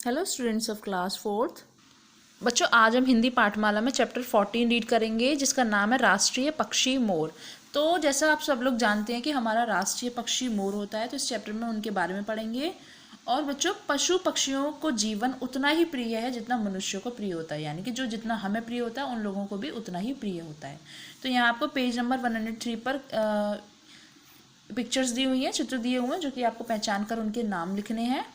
Hello students of class fourth. बच्चों, आज हम हिंदी पाठमाला में चैप्टर 14 रीड करेंगे जिसका नाम है राष्ट्रीय पक्षी मोर। तो जैसा आप सब लोग जानते हैं कि हमारा राष्ट्रीय पक्षी मोर होता है, तो इस चैप्टर में उनके बारे में पढ़ेंगे। और बच्चों, पशु पक्षियों को जीवन उतना ही प्रिय है जितना मनुष्यों को प्रिय होता है, यानी कि जो जितना हमें प्रिय होता है उन लोगों को भी उतना ही प्रिय होता है। तो यहाँ आपको पेज नंबर 103 पर पिक्चर्स दी हुई हैं, चित्र दिए हुए हैं, जो कि आपको पहचान कर उनके नाम लिखने हैं।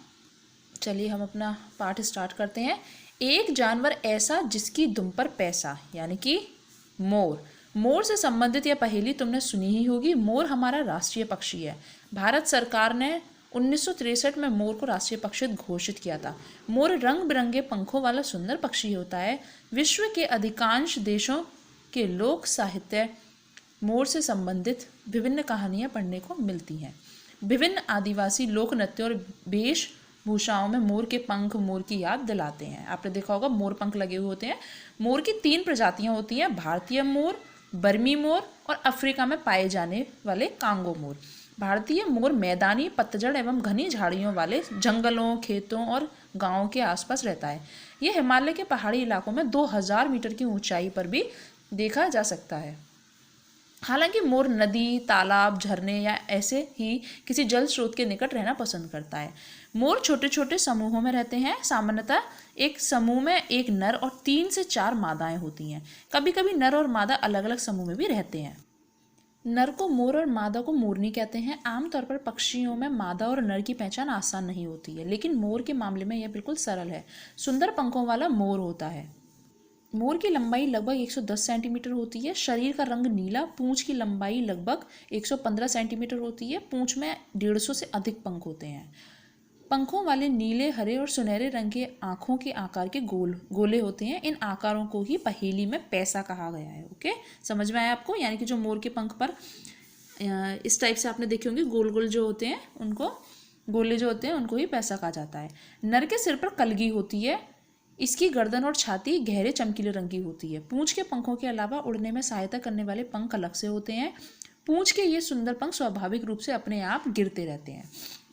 चलिए हम अपना पाठ स्टार्ट करते हैं। एक जानवर ऐसा जिसकी दुम पर पैसा, यानी कि मोर। मोर से संबंधित यह पहेली तुमने सुनी ही होगी। मोर हमारा राष्ट्रीय पक्षी है। भारत सरकार ने 1963 में मोर को राष्ट्रीय पक्षी घोषित किया था। मोर रंग बिरंगे पंखों वाला सुंदर पक्षी होता है। विश्व के अधिकांश देशों के लोक साहित्य मोर से संबंधित विभिन्न कहानियां पढ़ने को मिलती हैं। विभिन्न आदिवासी लोक नृत्य और वेशभूषाओं में मोर के पंख मोर की याद दिलाते हैं। आपने देखा होगा मोर पंख लगे हुए होते हैं। मोर की 3 प्रजातियां होती हैं, भारतीय मोर, बर्मी मोर और अफ्रीका में पाए जाने वाले कांगो मोर। भारतीय मोर मैदानी, पतझड़ एवं घनी झाड़ियों वाले जंगलों, खेतों और गांवों के आसपास रहता है। यह हिमालय के पहाड़ी इलाकों में 2000 मीटर की ऊंचाई पर भी देखा जा सकता है। हालांकि मोर नदी, तालाब, झरने या ऐसे ही किसी जल स्रोत के निकट रहना पसंद करता है। मोर छोटे छोटे समूहों में रहते हैं। सामान्यतः एक समूह में एक नर और 3 से 4 मादाएं होती हैं। कभी कभी नर और मादा अलग अलग समूह में भी रहते हैं। नर को मोर और मादा को मोरनी कहते हैं। आमतौर पर पक्षियों में मादा और नर की पहचान आसान नहीं होती है, लेकिन मोर के मामले में यह बिल्कुल सरल है। सुंदर पंखों वाला मोर होता है। मोर की लंबाई लगभग 110 सेंटीमीटर होती है। शरीर का रंग नीला। पूंछ की लंबाई लगभग 115 सेंटीमीटर होती है। पूंछ में 150 से अधिक पंख होते हैं। पंखों वाले नीले, हरे और सुनहरे रंग के आँखों के आकार के गोले होते हैं। इन आकारों को ही पहेली में पैसा कहा गया है। ओके, समझ में आया आपको? यानी कि जो मोर के पंख पर इस टाइप से आपने देखे होंगे, गोल गोल जो होते हैं उनको, गोले जो होते हैं उनको ही पैसा कहा जाता है। नर के सिर पर कलगी होती है। इसकी गर्दन और छाती गहरे चमकीले रंग की होती है। पूंछ के पंखों के अलावा उड़ने में सहायता करने वाले पंख अलग से होते हैं। पूंछ के ये सुंदर पंख स्वाभाविक रूप से अपने आप गिरते रहते हैं।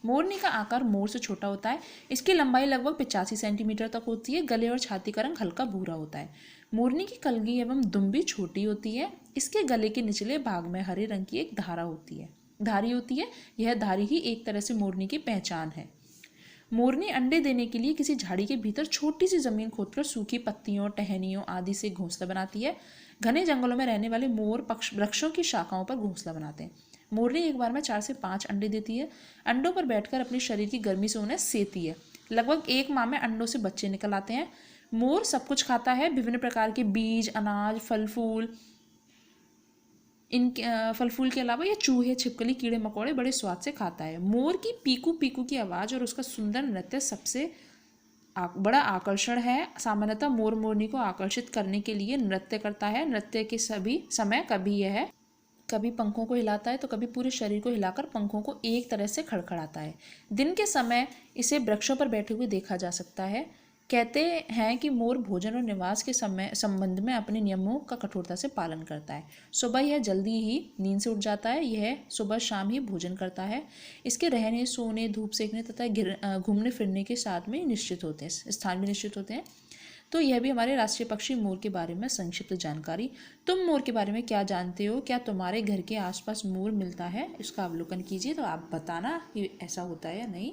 मोरनी का आकार मोर से छोटा होता है। इसकी लंबाई लगभग 85 सेंटीमीटर तक होती है। गले और छाती का रंग हल्का भूरा होता है। मोरनी की कलगी एवं दुम्बी छोटी होती है। इसके गले के निचले भाग में हरे रंग की एक धारी होती है। यह धारी ही एक तरह से मोरनी की पहचान है। मोरनी अंडे देने के लिए किसी झाड़ी के भीतर छोटी सी जमीन खोदकर सूखी पत्तियों, टहनियों आदि से घोंसला बनाती है। घने जंगलों में रहने वाले मोर वृक्षों की शाखाओं पर घोंसला बनाते हैं। मोरनी एक बार में 4 से 5 अंडे देती है। अंडों पर बैठकर अपने शरीर की गर्मी से उन्हें सेती है। लगभग 1 माह में अंडों से बच्चे निकल आते हैं। मोर सब कुछ खाता है। विभिन्न प्रकार के बीज, अनाज, फल फूल के अलावा ये चूहे, छिपकली, कीड़े मकोड़े बड़े स्वाद से खाता है। मोर की पीकू पीकू की आवाज़ और उसका सुंदर नृत्य सबसे बड़ा आकर्षण है। सामान्यतः मोर मोरनी को आकर्षित करने के लिए नृत्य करता है। नृत्य के सभी समय कभी पंखों को हिलाता है तो कभी पूरे शरीर को हिलाकर पंखों को एक तरह से खड़खड़ाता है। दिन के समय इसे वृक्षों पर बैठे हुए देखा जा सकता है। कहते हैं कि मोर भोजन और निवास के संबंध में अपने नियमों का कठोरता से पालन करता है। सुबह यह जल्दी ही नींद से उठ जाता है। यह सुबह शाम ही भोजन करता है। इसके रहने, सोने, धूप सेकने तथा घूमने फिरने के साथ में निश्चित होते हैं, स्थान भी निश्चित होते हैं। तो यह भी हमारे राष्ट्रीय पक्षी मोर के बारे में संक्षिप्त जानकारी। तुम मोर के बारे में क्या जानते हो? क्या तुम्हारे घर के आसपास मोर मिलता है? इसका अवलोकन कीजिए, तो आप बताना कि ऐसा होता है या नहीं।